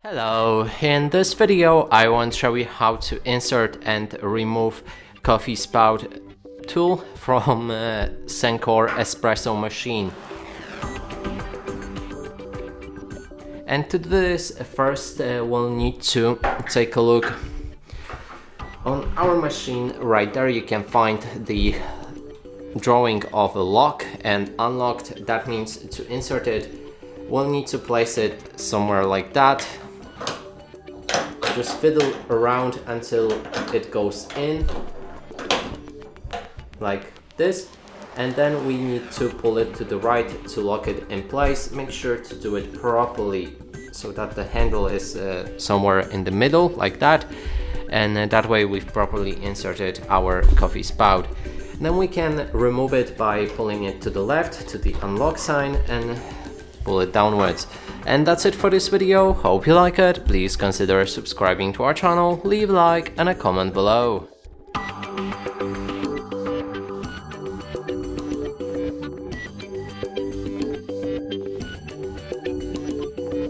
Hello, in this video I want to show you how to insert and remove coffee spout tool from Sencor Espresso Machine. And to do this, first we'll need to take a look on our machine. Right there you can find the drawing of a lock and unlocked. That means to insert it we'll need to place it somewhere like that. Just fiddle around until it goes in, like this, and then we need to pull it to the right to lock it in place. Make sure to do it properly so that the handle is somewhere in the middle, like that, and that way we've properly inserted our coffee spout. Then we can remove it by pulling it to the left to the unlock sign and pull it downwards. And that's it for this video. Hope you like it. Please consider subscribing to our channel, leave a like and a comment below.